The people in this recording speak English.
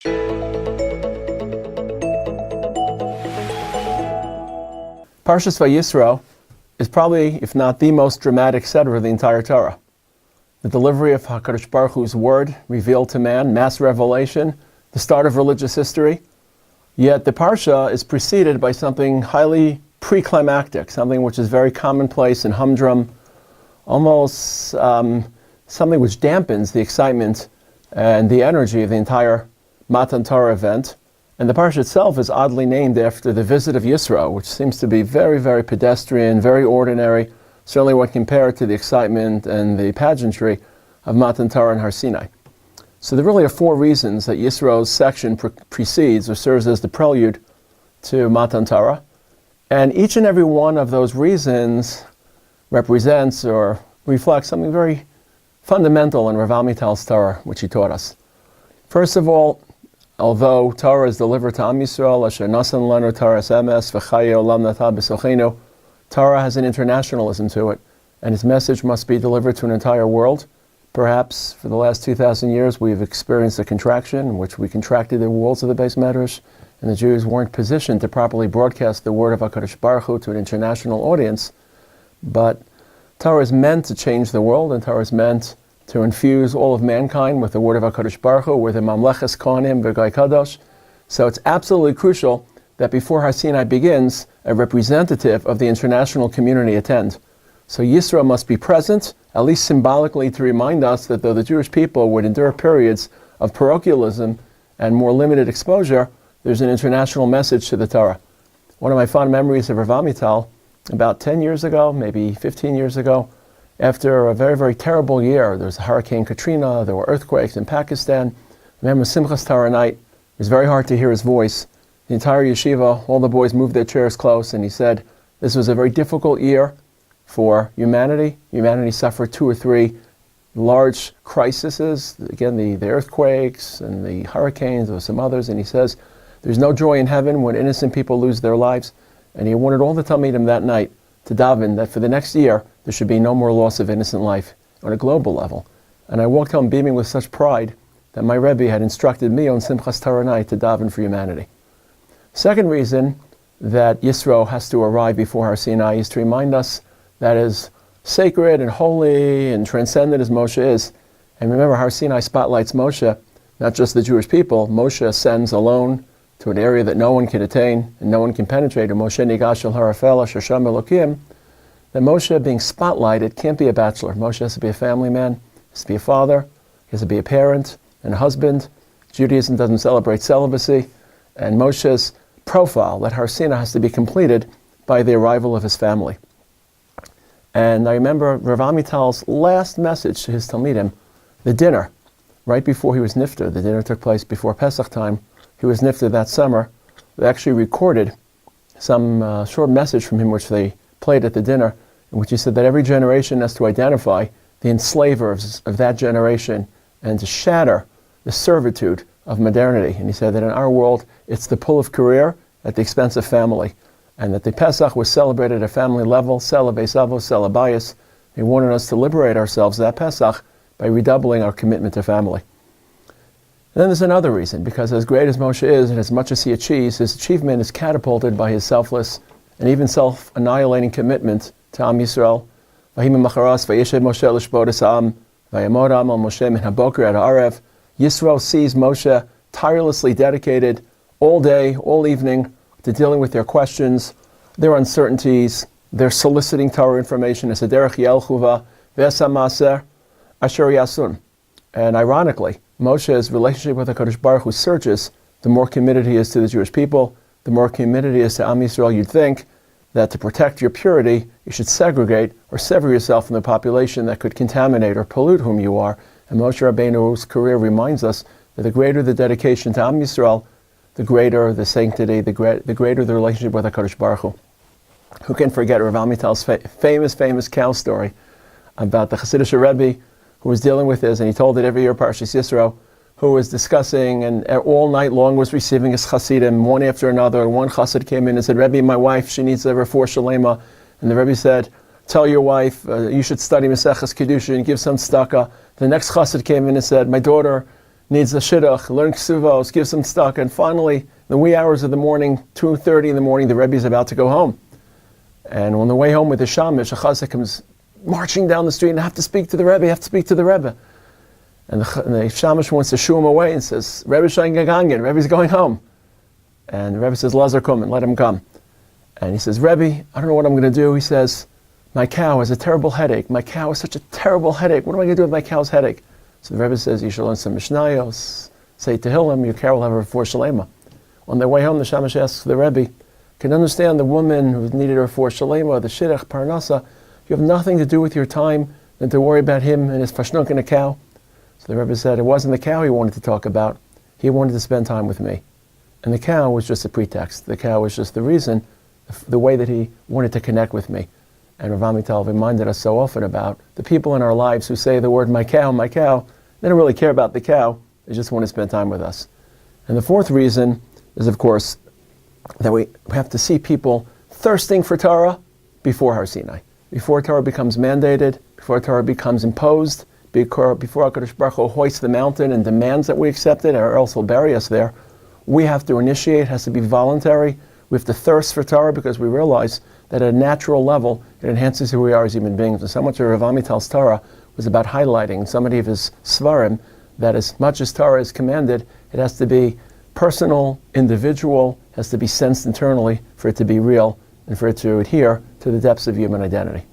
Parshat Yitro is probably, if not the most dramatic setter of the entire Torah. The delivery of HaKadosh Baruch Hu's word revealed to man, mass revelation, the start of religious history. Yet the Parsha is preceded by something highly preclimactic, something which is very commonplace and humdrum, almost something which dampens the excitement and the energy of the entire Matan Torah event. And the Parsha itself is oddly named after the visit of Yitro, which seems to be very, very pedestrian, very ordinary, certainly when compared to the excitement and the pageantry of Matan Torah and Har Sinai. So there really are four reasons that Yisro's section precedes or serves as the prelude to Matan Torah. And each and every one of those reasons represents or reflects something very fundamental in Rav Amital's Torah, which he taught us. First of all, although Torah is delivered to Am Yisrael, Asher Nasan Lanu Torahs Emes V'Chaye Olam Nata B'Sochenu, Torah has an internationalism to it, and its message must be delivered to an entire world. Perhaps for the last 2,000 years we've experienced a contraction in which we contracted the walls of the Beis Medrash, and the Jews weren't positioned to properly broadcast the word of HaKadosh Baruch Hu to an international audience. But Torah is meant to change the world, and Torah is meant to infuse all of mankind with the word of HaKadosh Baruch Hu, with the Mamleches Kohanim V'Gai Kadosh. So it's absolutely crucial that before Har Sinai begins, a representative of the international community attend. So Yisro must be present, at least symbolically, to remind us that though the Jewish people would endure periods of parochialism and more limited exposure, there's an international message to the Torah. One of my fond memories of Rav Amital, about 10 years ago, maybe 15 years ago, after a very, very terrible year, there was Hurricane Katrina, there were earthquakes in Pakistan. I remember Simchas Torah night. It was very hard to hear his voice. The entire yeshiva, all the boys moved their chairs close, and he said, this was a very difficult year for humanity. Humanity suffered 2 or 3 large crises. Again, the earthquakes and the hurricanes, there were some others, and he says, there's no joy in heaven when innocent people lose their lives. And he wanted all the Talmidim that night to daven that for the next year, there should be no more loss of innocent life on a global level. And I walked home beaming with such pride that my Rabbi had instructed me on Simchas Torah night to daven for humanity. Second reason that Yisro has to arrive before Har Sinai is to remind us that as sacred and holy and transcendent as Moshe is, and remember Har Sinai spotlights Moshe, not just the Jewish people. Moshe ascends alone to an area that no one can attain and no one can penetrate. Moshe nigash el harafel asher sham Elokim. That Moshe being spotlighted can't be a bachelor. Moshe has to be a family man, has to be a father, he has to be a parent and a husband. Judaism doesn't celebrate celibacy, and Moshe's profile, that Har Sinai, has to be completed by the arrival of his family. And I remember Rav Amital's last message to his Talmidim, the dinner, right before he was nifter. The dinner took place before Pesach time. He was nifter that summer. They actually recorded some short message from him which they played at the dinner, in which he said that every generation has to identify the enslaver of that generation and to shatter the servitude of modernity. And he said that in our world, it's the pull of career at the expense of family, and that the Pesach was celebrated at a family level, Sela Beisavo, Sela Bayis. He wanted us to liberate ourselves that Pesach by redoubling our commitment to family. And then there's another reason, because as great as Moshe is and as much as he achieves, his achievement is catapulted by his selfless and even self-annihilating commitment to Am Yisrael. Yisro sees Moshe tirelessly dedicated all day, all evening to dealing with their questions, their uncertainties, their soliciting Torah information as a derech yelchuva v'esa maser asher yasun. And ironically, Moshe's relationship with HaKadosh Baruch Hu surges the more committed he is to the Jewish people, the more committed he is to Am Yisrael. You'd think that to protect your purity, you should segregate or sever yourself from the population that could contaminate or pollute whom you are. And Moshe Rabbeinu's career reminds us that the greater the dedication to Am Yisrael, the greater the sanctity, the greater the relationship with HaKadosh Baruch Hu. Who can forget Rav Amital's famous cow story about the Hasidic Rabbi who was dealing with this, and he told it every year, Parshat Yisro, who was discussing and all night long was receiving his Hasidim, one after another. And one Hasid came in and said, Rebbe, my wife, she needs a refuah shalema. And the Rebbe said, tell your wife, you should study Maseches Kedushin and give some tzedakah. The next Hasid came in and said, my daughter, needs a shidduch, learn ksuvos, give some stuck, and finally, in the wee hours of the morning, 2:30 in the morning, the Rebbe is about to go home. And on the way home with the shamish, a chazak comes marching down the street, and I have to speak to the Rebbe, And the shamish wants to shoo him away and says, Rebbe shayin gegangen, Rebbe's going home. And the Rebbe says, Lazar, come and let him come. And he says, Rebbe, I don't know what I'm going to do. He says, my cow has a terrible headache. My cow has such a terrible headache. What am I going to do with my cow's headache? So the Rebbe says, you should learn some Mishnayos, say Tehillim, your cow will have a refuah shalema. On their way home, the shamish asks the Rebbe, can you understand the woman who needed her refuah shalema, the shidduch, parnasa, you have nothing to do with your time than to worry about him and his fashnuk and a cow. So the Rebbe said, it wasn't the cow he wanted to talk about. He wanted to spend time with me. And the cow was just a pretext. The cow was just the reason, the way that he wanted to connect with me. And Rav Amital reminded us so often about the people in our lives who say the word my cow, they don't really care about the cow, they just want to spend time with us. And the fourth reason is, of course, that we have to see people thirsting for Torah before Har Sinai. Before Torah becomes mandated, before Torah becomes imposed, before HaKadosh Baruch Hu hoists the mountain and demands that we accept it, or else he'll bury us there, we have to initiate, it has to be voluntary. We have to thirst for Torah because we realize that at a natural level, it enhances who we are as human beings. And so much of Rav Amital's Torah was about highlighting so many of his svarim that as much as Torah is commanded, it has to be personal, individual, has to be sensed internally for it to be real and for it to adhere to the depths of human identity.